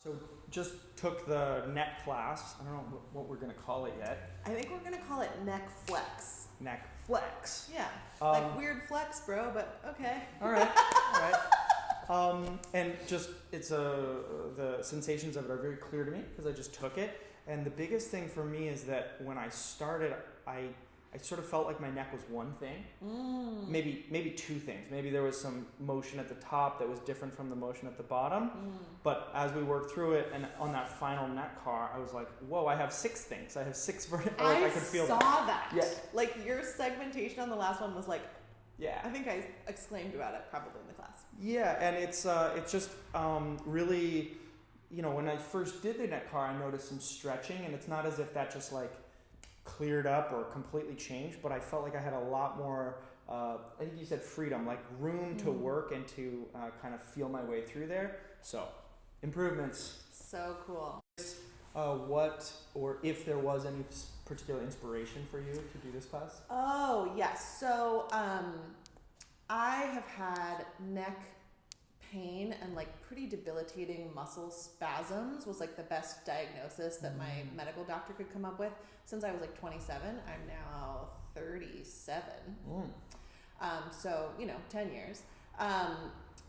So just took the neck class. I don't know what we're going to call it yet. I think we're going to call it neck flex. Neck flex. Yeah. Like weird flex, bro, but okay. All right. All right. And just the sensations of it are very clear to me because I just took it. And the biggest thing for me is that when I started, I sort of felt like my neck was one thing, maybe two things. Maybe there was some motion at the top that was different from the motion at the bottom. But as we worked through it and on that final neck car, I was like, whoa, I have six things. I have six vertical. I could feel saw that. Yeah. Like your segmentation on the last one was like, yeah. I think I exclaimed about it probably in the class. Yeah, and it's just really, when I first did the neck car, I noticed some stretching, and it's not as if that just like cleared up or completely changed, but I felt like I had a lot more, I think you said freedom, like room to work and to kind of feel my way through there. So, improvements. So cool. What or if there was any particular inspiration for you to do this class? Oh, yes. So, I have had neck pain and like pretty debilitating muscle spasms was like the best diagnosis that my medical doctor could come up with since I was like 27. I'm now 37. So 10 years.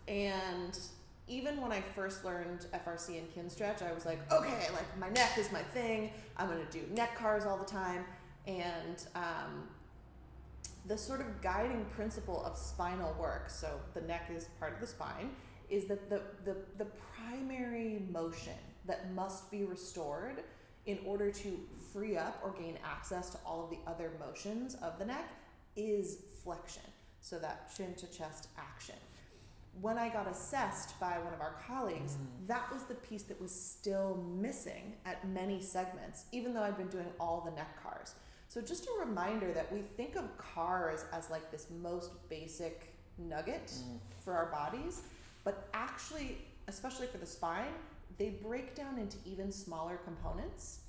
And even when I first learned FRC and kin stretch, I was like, okay, like my neck is my thing. I'm going to do neck cars all the time. And the sort of guiding principle of spinal work, so the neck is part of the spine, is that the primary motion that must be restored in order to free up or gain access to all of the other motions of the neck is flexion. So that chin to chest action. When I got assessed by one of our colleagues, that was the piece that was still missing at many segments, even though I'd been doing all the neck cars. So just a reminder that we think of cars as like this most basic nugget for our bodies, but actually, especially for the spine, they break down into even smaller components.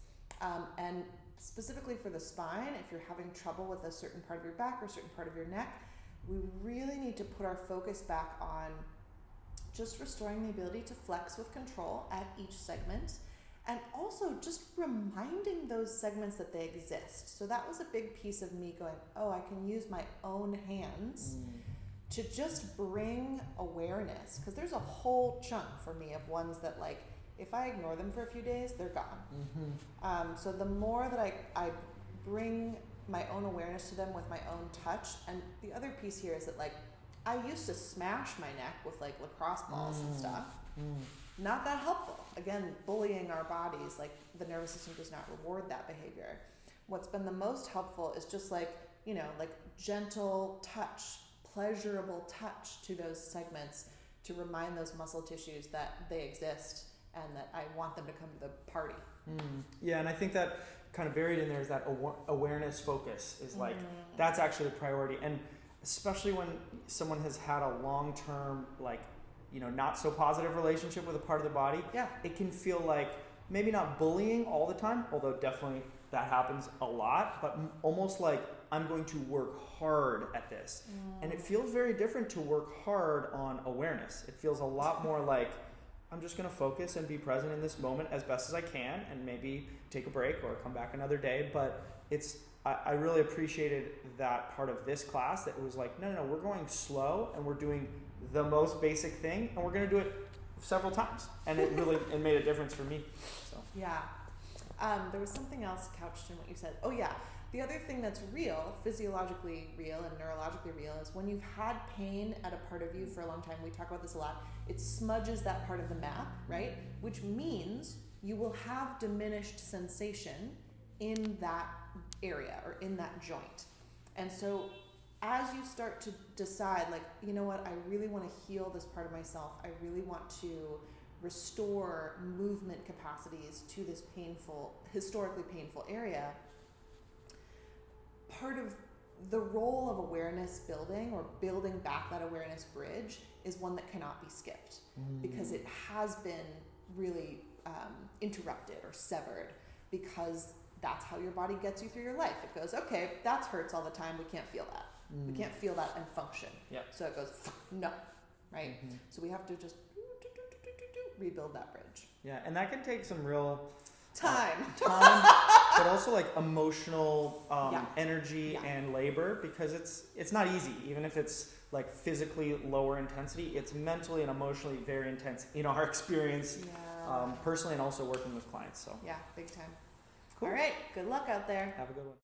And specifically for the spine, if you're having trouble with a certain part of your back or a certain part of your neck, we really need to put our focus back on just restoring the ability to flex with control at each segment, and also just reminding those segments that they exist. So that was a big piece of me going, oh, I can use my own hands to just bring awareness, because there's a whole chunk for me of ones that like, if I ignore them for a few days, they're gone. So the more that I bring my own awareness to them with my own touch, and the other piece here is that like, I used to smash my neck with like lacrosse balls and stuff. Not that helpful. Again, bullying our bodies, like the nervous system does not reward that behavior. What's been the most helpful is just like, like gentle touch, pleasurable touch to those segments to remind those muscle tissues that they exist and that I want them to come to the party. Yeah, and I think that kind of buried in there is that awareness focus is like, that's actually the priority. And especially when someone has had a long-term, like, not so positive relationship with a part of the body, it can feel like maybe not bullying all the time, although definitely that happens a lot, but almost like I'm going to work hard at this. And it feels very different to work hard on awareness. It feels a lot more like I'm just going to focus and be present in this moment as best as I can, and maybe take a break or come back another day. But I really appreciated that part of this class, that it was like, no, we're going slow and we're doing the most basic thing, and we're going to do it several times. And it really made a difference for me. So yeah. There was something else couched in what you said. Oh yeah. The other thing that's real, physiologically real and neurologically real, is when you've had pain at a part of you for a long time, we talk about this a lot, it smudges that part of the map, right? Which means you will have diminished sensation in that area or in that joint. And so as you start to decide, like, you know what, I really want to heal this part of myself, I really want to restore movement capacities to this historically painful area, part of the role of awareness building or building back that awareness bridge is one that cannot be skipped, because it has been really interrupted or severed, because that's how your body gets you through your life. It goes, okay, that hurts all the time, we can't feel that. We can't feel that and function. So it goes, no, right? So we have to just rebuild that bridge. Yeah, and that can take some real Time, but also like emotional Yeah. energy Yeah. and labor, because it's not easy. Even if it's like physically lower intensity, it's mentally and emotionally very intense in our experience, Yeah. personally, and also working with clients. So Yeah, big time. cool. All right, good luck out there. Have a good one.